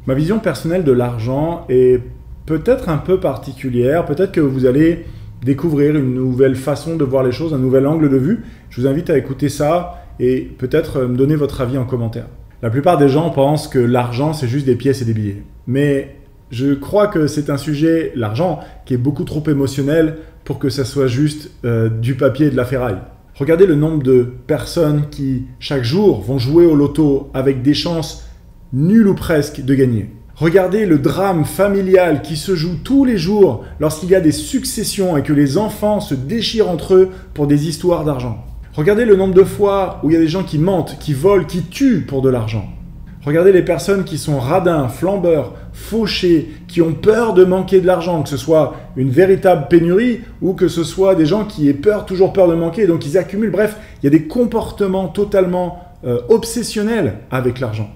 Ma vision personnelle de l'argent est peut-être un peu particulière, peut-être que vous allez découvrir une nouvelle façon de voir les choses, un nouvel angle de vue. Je vous invite à écouter ça et peut-être me donner votre avis en commentaire. La plupart des gens pensent que l'argent, c'est juste des pièces et des billets. Mais je crois que c'est un sujet, l'argent, qui est beaucoup trop émotionnel pour que ça soit juste du papier et de la ferraille. Regardez le nombre de personnes qui, chaque jour, vont jouer au loto avec des chances nulles ou presque de gagner. Regardez le drame familial qui se joue tous les jours lorsqu'il y a des successions et que les enfants se déchirent entre eux pour des histoires d'argent. Regardez le nombre de fois où il y a des gens qui mentent, qui volent, qui tuent pour de l'argent. Regardez les personnes qui sont radins, flambeurs, fauchés, qui ont peur de manquer de l'argent, que ce soit une véritable pénurie ou que ce soit des gens qui aient peur, toujours peur de manquer, donc ils accumulent. Bref, il y a des comportements totalement obsessionnels avec l'argent.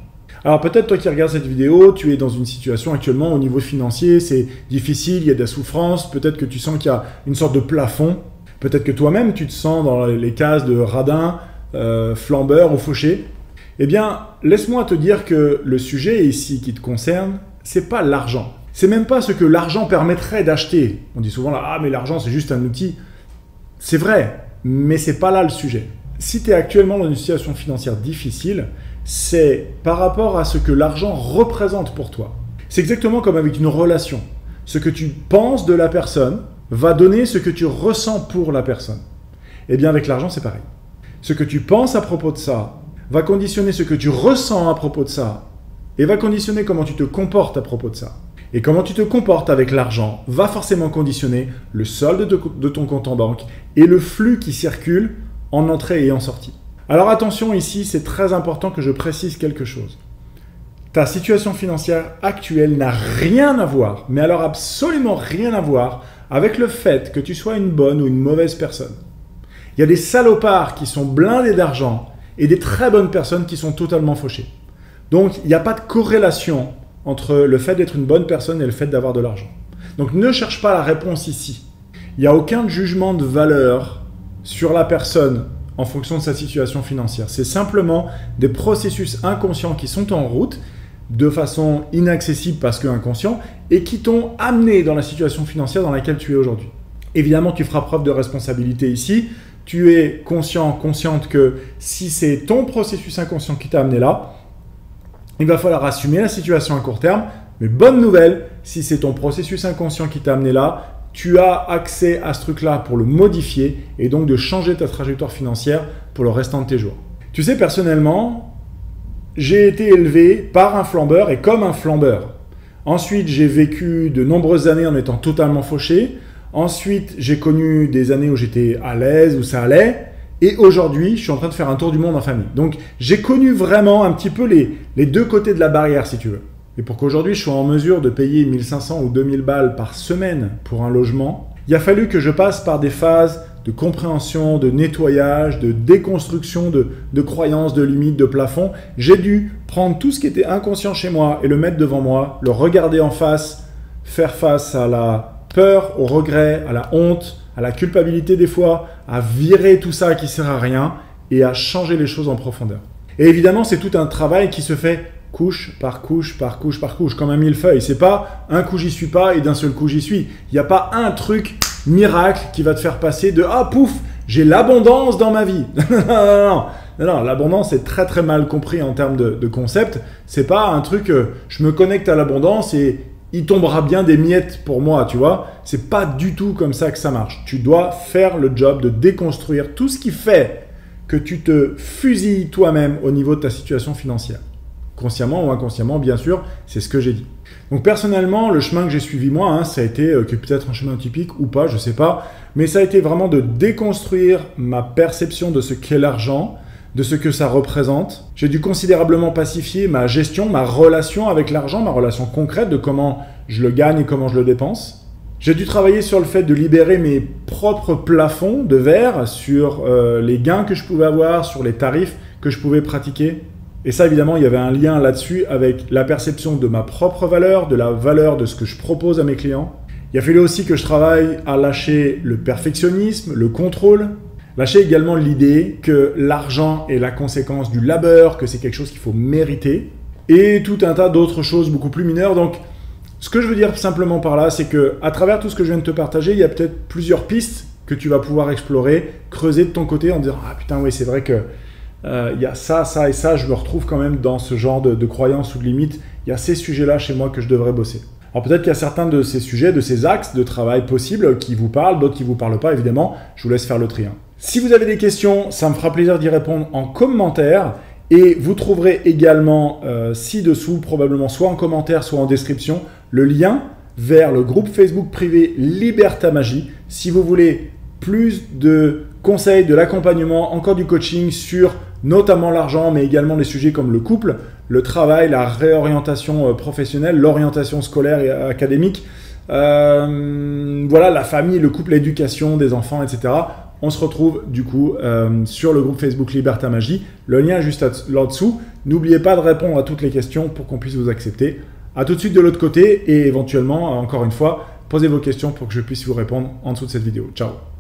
Alors peut-être toi qui regardes cette vidéo, tu es dans une situation actuellement au niveau financier, c'est difficile, il y a de la souffrance, peut-être que tu sens qu'il y a une sorte de plafond, peut-être que toi-même tu te sens dans les cases de radin, flambeur ou fauché. Eh bien, laisse-moi te dire que le sujet ici qui te concerne, c'est pas l'argent. C'est même pas ce que l'argent permettrait d'acheter. On dit souvent là, ah mais l'argent c'est juste un outil. C'est vrai, mais c'est pas là le sujet. Si tu es actuellement dans une situation financière difficile, c'est par rapport à ce que l'argent représente pour toi. C'est exactement comme avec une relation. Ce que tu penses de la personne va donner ce que tu ressens pour la personne. Eh bien avec l'argent c'est pareil. Ce que tu penses à propos de ça va conditionner ce que tu ressens à propos de ça et va conditionner comment tu te comportes à propos de ça. Et comment tu te comportes avec l'argent va forcément conditionner le solde de ton compte en banque et le flux qui circule en entrée et en sortie. Alors attention ici, c'est très important que je précise quelque chose. Ta situation financière actuelle n'a rien à voir, mais alors absolument rien à voir avec le fait que tu sois une bonne ou une mauvaise personne. Il y a des salopards qui sont blindés d'argent et des très bonnes personnes qui sont totalement fauchées. Donc il n'y a pas de corrélation entre le fait d'être une bonne personne et le fait d'avoir de l'argent. Donc ne cherche pas la réponse ici. Il n'y a aucun jugement de valeur sur la personne en fonction de sa situation financière. C'est simplement des processus inconscients qui sont en route de façon inaccessible parce que inconscient et qui t'ont amené dans la situation financière dans laquelle tu es aujourd'hui. Évidemment, tu feras preuve de responsabilité ici. Tu es conscient, consciente que si c'est ton processus inconscient qui t'a amené là, il va falloir assumer la situation à court terme. Mais bonne nouvelle, si c'est ton processus inconscient qui t'a amené là, tu as accès à ce truc-là pour le modifier et donc de changer ta trajectoire financière pour le restant de tes jours. Tu sais, personnellement, j'ai été élevé par un flambeur et comme un flambeur. Ensuite, j'ai vécu de nombreuses années en étant totalement fauché. Ensuite, j'ai connu des années où j'étais à l'aise, où ça allait. Et aujourd'hui, je suis en train de faire un tour du monde en famille. Donc, j'ai connu vraiment un petit peu les deux côtés de la barrière, si tu veux. Et pour qu'aujourd'hui, je sois en mesure de payer 1500 ou 2000 balles par semaine pour un logement, il a fallu que je passe par des phases de compréhension, de nettoyage, de déconstruction de croyances, de limites, de plafonds. J'ai dû prendre tout ce qui était inconscient chez moi et le mettre devant moi, le regarder en face, faire face à la peur, au regret, à la honte, à la culpabilité des fois, à virer tout ça qui sert à rien et à changer les choses en profondeur. Et évidemment, c'est tout un travail qui se fait couche par couche, par couche, par couche, comme un millefeuille. C'est pas un coup j'y suis pas et d'un seul coup j'y suis. Il n'y a pas un truc miracle qui va te faire passer de « Ah pouf, j'ai l'abondance dans ma vie ». Non, l'abondance est très très mal compris en termes de concept. C'est pas un truc je me connecte à l'abondance et il tombera bien des miettes pour moi, tu vois. C'est pas du tout comme ça que ça marche. Tu dois faire le job de déconstruire tout ce qui fait que tu te fusilles toi-même au niveau de ta situation financière. Consciemment ou inconsciemment, bien sûr, c'est ce que j'ai dit. Donc personnellement, le chemin que j'ai suivi moi, ça a été peut-être un chemin typique ou pas, je sais pas, mais ça a été vraiment de déconstruire ma perception de ce qu'est l'argent, de ce que ça représente. J'ai dû considérablement pacifier ma gestion, ma relation avec l'argent, ma relation concrète de comment je le gagne et comment je le dépense. J'ai dû travailler sur le fait de libérer mes propres plafonds de verre sur les gains que je pouvais avoir, sur les tarifs que je pouvais pratiquer. Et ça, évidemment, il y avait un lien là-dessus avec la perception de ma propre valeur, de la valeur de ce que je propose à mes clients. Il a fallu aussi que je travaille à lâcher le perfectionnisme, le contrôle. Lâcher également l'idée que l'argent est la conséquence du labeur, que c'est quelque chose qu'il faut mériter. et tout un tas d'autres choses beaucoup plus mineures. Donc, ce que je veux dire simplement par là, c'est que à travers tout ce que je viens de te partager, il y a peut-être plusieurs pistes que tu vas pouvoir explorer, creuser de ton côté en disant « Ah putain, oui, c'est vrai que il y a ça, ça et ça, je me retrouve quand même dans ce genre de croyances ou de limites. Il y a ces sujets-là chez moi que je devrais bosser. » Alors peut-être qu'il y a certains de ces sujets, de ces axes de travail possibles qui vous parlent, d'autres qui ne vous parlent pas, évidemment. Je vous laisse faire le tri. Si vous avez des questions, ça me fera plaisir d'y répondre en commentaire. Et vous trouverez également ci-dessous, probablement soit en commentaire, soit en description, le lien vers le groupe Facebook privé Liberta-Magie. Si vous voulez plus de conseils, de l'accompagnement, encore du coaching sur notamment l'argent, mais également des sujets comme le couple, le travail, la réorientation professionnelle, l'orientation scolaire et académique, voilà, la famille, le couple, l'éducation des enfants, etc. On se retrouve du coup sur le groupe Facebook Liberta-Magie. Le lien est juste là-dessous. N'oubliez pas de répondre à toutes les questions pour qu'on puisse vous accepter. A tout de suite de l'autre côté et éventuellement, encore une fois, posez vos questions pour que je puisse vous répondre en dessous de cette vidéo. Ciao.